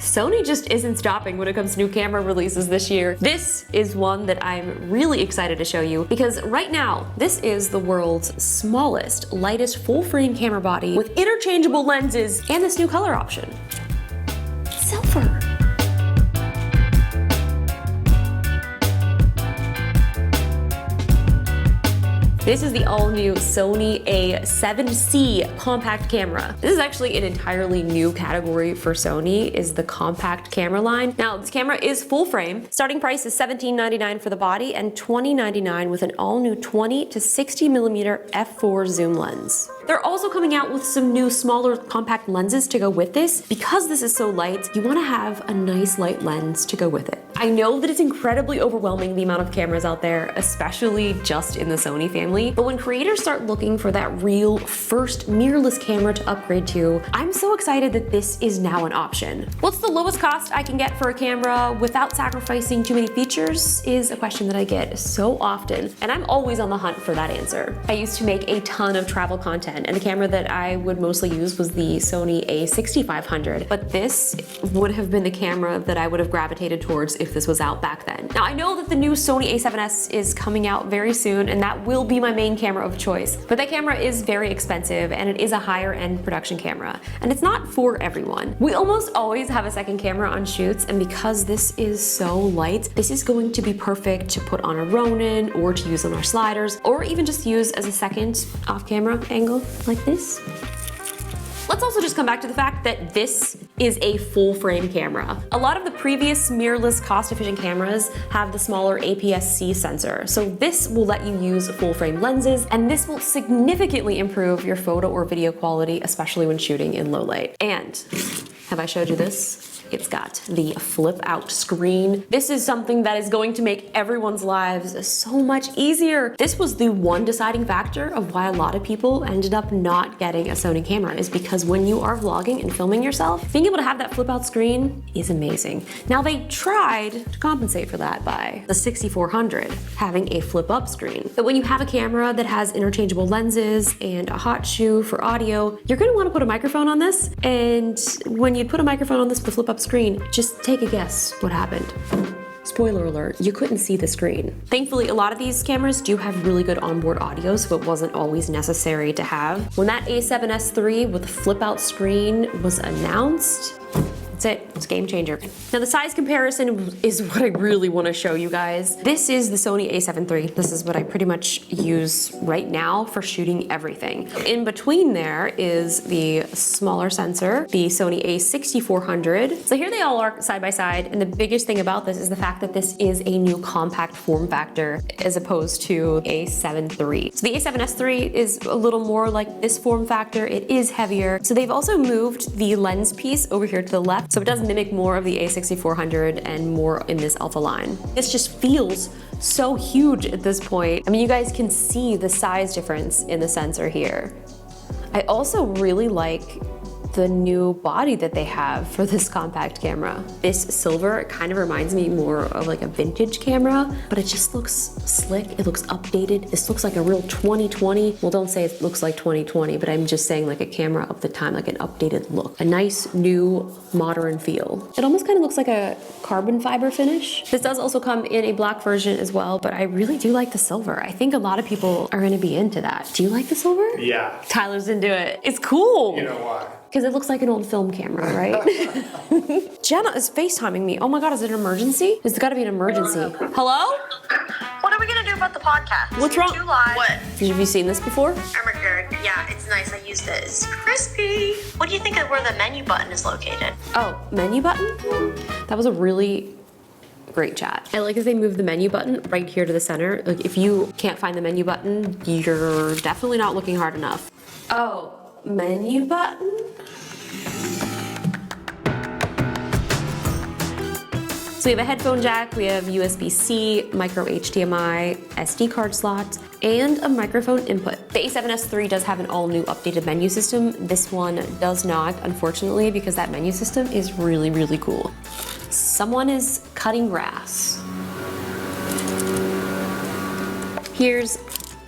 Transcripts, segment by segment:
Sony just isn't stopping when it comes to new camera releases this year. This is one that I'm really excited to show you because right now, this is the world's smallest, lightest full-frame camera body with interchangeable lenses and this new color option. Silver. This is the all-new Sony A7C compact camera. This is actually an entirely new category for Sony, is the compact camera line. Now, this camera is full frame. Starting price is $17.99 for the body and $20.99 with an all-new 20 to 60 millimeter f4 zoom lens. They're also coming out with some new smaller compact lenses to go with this. Because this is so light, you want to have a nice light lens to go with it. I know that it's incredibly overwhelming the amount of cameras out there, especially just in the Sony family, but when creators start looking for that real first mirrorless camera to upgrade to, I'm so excited that this is now an option. What's the lowest cost I can get for a camera without sacrificing too many features is a question that I get so often, and I'm always on the hunt for that answer. I used to make a ton of travel content, and the camera that I would mostly use was the Sony A6500, but this would have been the camera that I would have gravitated towards if this was out back then. Now, I know that the new Sony A7S is coming out very soon, and that will be my main camera of choice, but that camera is very expensive, and it is a higher end production camera, and it's not for everyone. We almost always have a second camera on shoots, and because this is so light, this is going to be perfect to put on a Ronin, or to use on our sliders, or even just use as a second off-camera angle like this. Let's also just come back to the fact that this is a full frame camera. A lot of the previous mirrorless cost-efficient cameras have the smaller APS-C sensor, so this will let you use full frame lenses, and this will significantly improve your photo or video quality, especially when shooting in low light. And have I showed you this? It's got the flip out screen. This is something that is going to make everyone's lives so much easier. This was the one deciding factor of why a lot of people ended up not getting a Sony camera, is because when you are vlogging and filming yourself, being able to have that flip out screen is amazing. Now, they tried to compensate for that by the 6400 having a flip up screen. But when you have a camera that has interchangeable lenses and a hot shoe for audio, you're gonna wanna put a microphone on this. And when you put a microphone on this with the flip up screen, just take a guess what happened. Spoiler alert, you couldn't see the screen. Thankfully, a lot of these cameras do have really good onboard audio, so it wasn't always necessary to have. When that A7S III with flip out screen was announced, that's it, it's a game changer. Now, the size comparison is what I really want to show you guys. This is the Sony A7 III. This is what I pretty much use right now for shooting everything. In between there is the smaller sensor, the Sony A6400. So here they all are side by side, and the biggest thing about this is the fact that this is a new compact form factor as opposed to A7 III. So the A7S III is a little more like this form factor. It is heavier. So they've also moved the lens piece over here to the left, so it does mimic more of the A6400 and more in this alpha line. This just feels so huge at this point. I mean, you guys can see the size difference in the sensor here. I also really like the new body that they have for this compact camera. This silver kind of reminds me more of like a vintage camera, but it just looks slick. It looks updated. This looks like a real 2020. Well, don't say it looks like 2020, but I'm just saying like a camera of the time, like an updated look. A nice, new, modern feel. It almost kind of looks like a carbon fiber finish. This does also come in a black version as well, but I really do like the silver. I think a lot of people are gonna be into that. Do you like the silver? Yeah. Tyler's into it. It's cool. You know why? Because it looks like an old film camera, right? Jenna is FaceTiming me. Oh my God, is it an emergency? There's gotta be an emergency. Hello? What are we gonna do about the podcast? What's wrong? Too live. What? Have you seen this before? Hamburger. Yeah, it's nice. I used it. It's crispy. What do you think of where the menu button is located? Oh, menu button? That was a really great chat. I like that they moved the menu button right here to the center. Like, if you can't find the menu button, you're definitely not looking hard enough. Oh, menu button? So we have a headphone jack, we have USB-C, micro HDMI, SD card slot, and a microphone input. The A7S III does have an all-new updated menu system. This one does not, unfortunately, because that menu system is really, really cool. Someone is cutting grass. Here's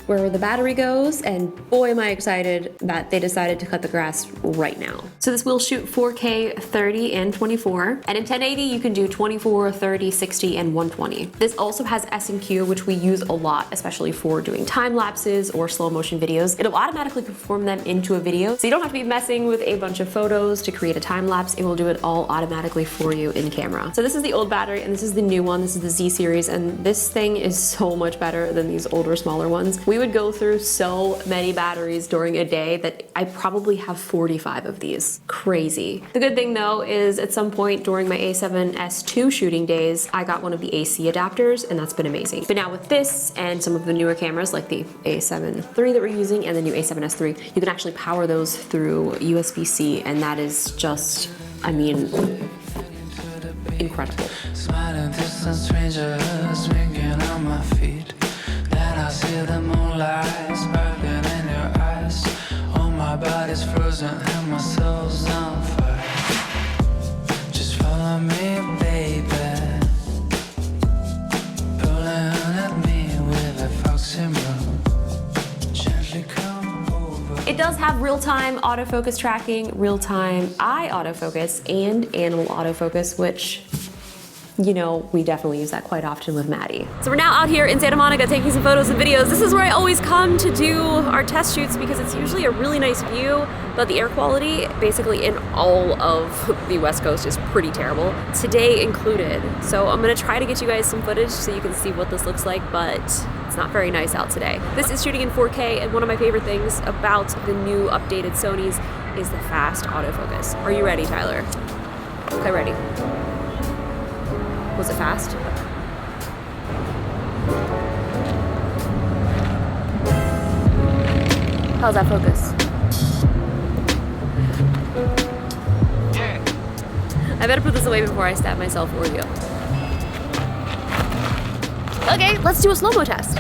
where the battery goes, and boy am I excited that they decided to cut the grass right now. So this will shoot 4K 30 and 24, and in 1080 you can do 24, 30, 60, and 120. This also has S&Q, which we use a lot, especially for doing time lapses or slow motion videos. It'll automatically transform them into a video, so you don't have to be messing with a bunch of photos to create a time lapse. It will do it all automatically for you in camera. So this is the old battery, and this is the new one. This is the Z series, and this thing is so much better than these older, smaller ones. We would go through so many batteries during a day that I probably have 45 of these. Crazy. The good thing though is at some point during my A7S2 shooting days, I got one of the AC adapters, and that's been amazing. But now with this and some of the newer cameras like the A7 III that we're using and the new A7S III, you can actually power those through USB-C, and that is just, I mean, incredible. Smiling distant strangers swinging on my feet. Then I see the moonlight sparkling in your eyes. Oh, my body's frozen and my soul's on fire. Just follow me, baby. Pulling at me with a foxy move. Gently come over. It does have real-time autofocus tracking, real-time eye autofocus, and animal autofocus, which, you know, we definitely use that quite often with Maddie. So we're now out here in Santa Monica taking some photos and videos. This is where I always come to do our test shoots because it's usually a really nice view, but the air quality basically in all of the West Coast is pretty terrible, today included. So I'm gonna try to get you guys some footage so you can see what this looks like, but it's not very nice out today. This is shooting in 4K, and one of my favorite things about the new updated Sonys is the fast autofocus. Are you ready, Tyler? Okay, ready. Was it fast? How's that focus? I better put this away before I stab myself or you. Okay, let's do a slow-mo test.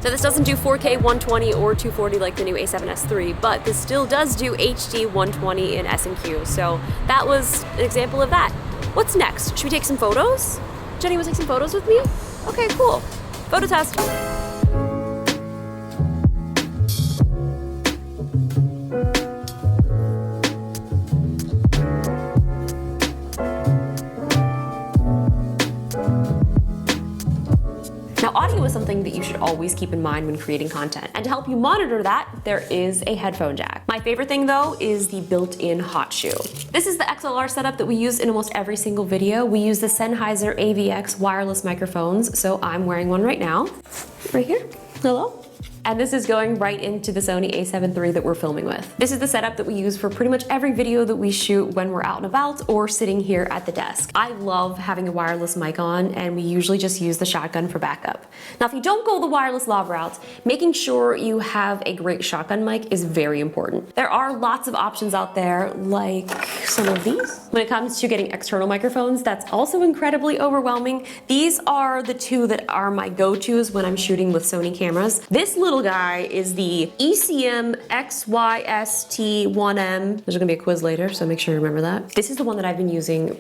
So this doesn't do 4K 120 or 240 like the new A7S III, but this still does do HD 120 in S&Q. So that was an example of that. What's next? Should we take some photos? Jenny, will take some photos with me? Okay, cool. Photo test. Now, audio is something that you should always keep in mind when creating content. And to help you monitor that, there is a headphone jack. My favorite thing though is the built-in hot shoe. This is the XLR setup that we use in almost every single video. We use the Sennheiser AVX wireless microphones, so I'm wearing one right now. Right here. Hello. And this is going right into the Sony A7 III that we're filming with. This is the setup that we use for pretty much every video that we shoot when we're out and about or sitting here at the desk. I love having a wireless mic on, and we usually just use the shotgun for backup. Now, if you don't go the wireless lav route, making sure you have a great shotgun mic is very important. There are lots of options out there, like some of these. When it comes to getting external microphones, that's also incredibly overwhelming. These are the two that are my go-tos when I'm shooting with Sony cameras. This little guy is the ECM XYST1M. There's gonna be a quiz later, so make sure you remember that. This is the one that I've been using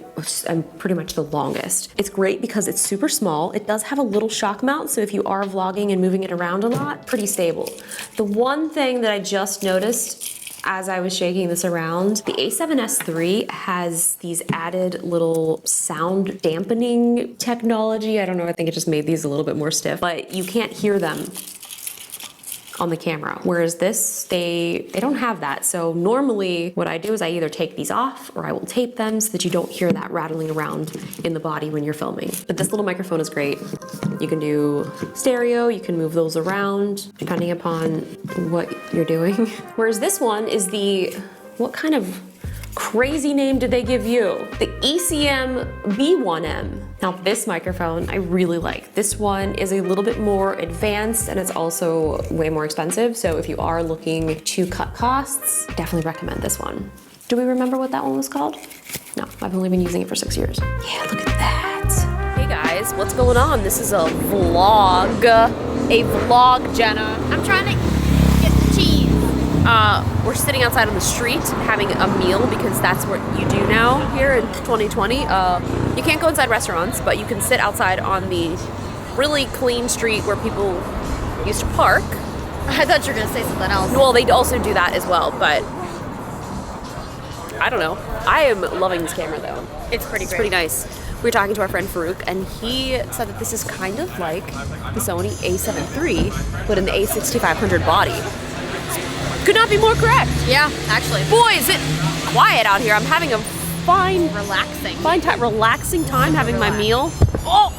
pretty much the longest. It's great because it's super small. It does have a little shock mount, so if you are vlogging and moving it around a lot, pretty stable. The one thing that I just noticed as I was shaking this around, the A7S III has these added little sound dampening technology. I don't know, I think it just made these a little bit more stiff, but you can't hear them on the camera. Whereas this, they don't have that. So normally what I do is I either take these off or I will tape them so that you don't hear that rattling around in the body when you're filming. But this little microphone is great. You can do stereo, you can move those around depending upon what you're doing. Whereas this one is the, what kind of crazy name did they give you? The ECM B1M. Now this microphone I really like. This one is a little bit more advanced and it's also way more expensive. So if you are looking to cut costs, definitely recommend this one. Do we remember what that one was called? No, I've only been using it for 6 years. Yeah, look at that. Hey guys, what's going on? This is a vlog, Jenna. I'm trying to get the cheese. We're sitting outside on the street having a meal because that's what you do now here in 2020. You can't go inside restaurants, but you can sit outside on the really clean street where people used to park. I thought you were gonna say something else. Well, they also do that as well, but I don't know. I am loving this camera though. It's pretty great. Pretty nice. We were talking to our friend Farouk, and he said that this is kind of like the Sony A7 III, but in the A6500 body. Could not be more correct. Yeah, actually. Boy, is it quiet out here. I'm having a relaxing time having my meal. Oh,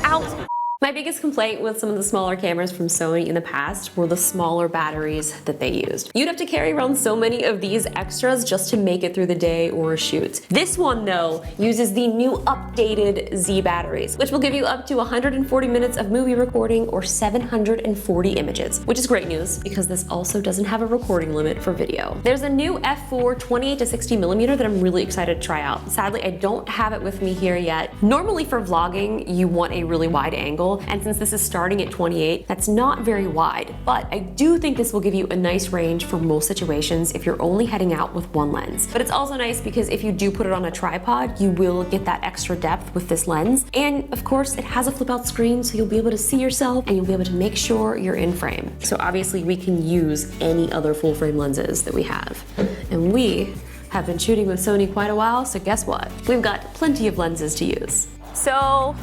ow. My biggest complaint with some of the smaller cameras from Sony in the past were the smaller batteries that they used. You'd have to carry around so many of these extras just to make it through the day or a shoot. This one, though, uses the new updated Z batteries, which will give you up to 140 minutes of movie recording or 740 images, which is great news because this also doesn't have a recording limit for video. There's a new f4 28 to 60 millimeter that I'm really excited to try out. Sadly, I don't have it with me here yet. Normally for vlogging, you want a really wide angle, and since this is starting at 28, that's not very wide, but I do think this will give you a nice range for most situations if you're only heading out with one lens. But it's also nice because if you do put it on a tripod, you will get that extra depth with this lens. And of course, it has a flip out screen, so you'll be able to see yourself and you'll be able to make sure you're in frame. So obviously we can use any other full frame lenses that we have. And we have been shooting with Sony quite a while, so guess what? We've got plenty of lenses to use. So,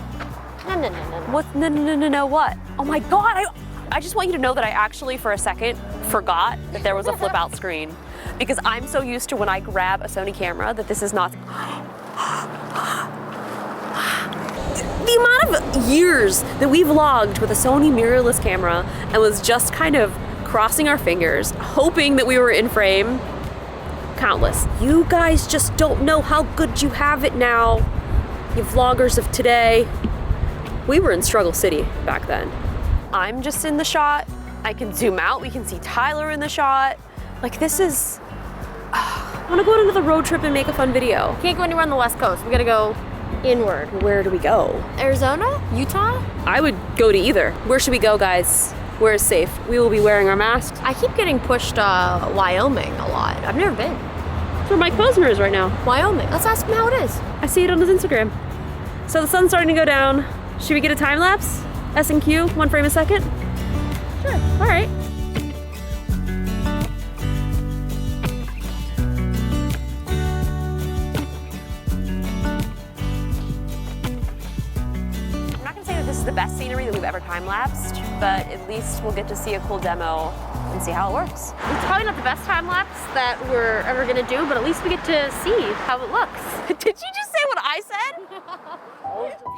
what? No, what? Oh my God, I just want you to know that I actually, for a second, forgot that there was a flip out screen because I'm so used to when I grab a Sony camera that this is not. The amount of years that we vlogged with a Sony mirrorless camera and was just kind of crossing our fingers, hoping that we were in frame, countless. You guys just don't know how good you have it now, you vloggers of today. We were in Struggle City back then. I'm just in the shot. I can zoom out. We can see Tyler in the shot. Like this is, I wanna go on another road trip and make a fun video. Can't go anywhere on the West Coast. We gotta go inward. Where do we go? Arizona? Utah? I would go to either. Where should we go, guys? Where is safe? We will be wearing our masks. I keep getting pushed Wyoming a lot. I've never been. That's where Mike Posner is right now. Wyoming. Let's ask him how it is. I see it on his Instagram. So the sun's starting to go down. Should we get a time lapse? S&Q, 1 frame a second? Sure, all right. I'm not gonna say that this is the best scenery that we've ever time lapsed, but at least we'll get to see a cool demo and see how it works. It's probably not the best time lapse that we're ever gonna do, but at least we get to see how it looks. Did you just say what I said?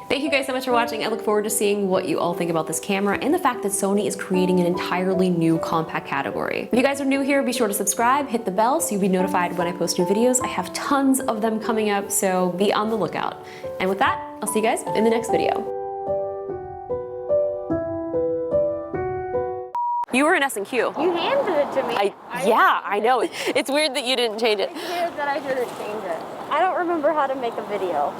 Thank you guys so much for watching. I look forward to seeing what you all think about this camera and the fact that Sony is creating an entirely new compact category. If you guys are new here, be sure to subscribe, hit the bell so you'll be notified when I post new videos. I have tons of them coming up, so be on the lookout. And with that, I'll see you guys in the next video. You were in S&Q. You handed it to me. Yeah, I know. It's weird that you didn't change it. It's weird that I didn't change it. I don't remember how to make a video.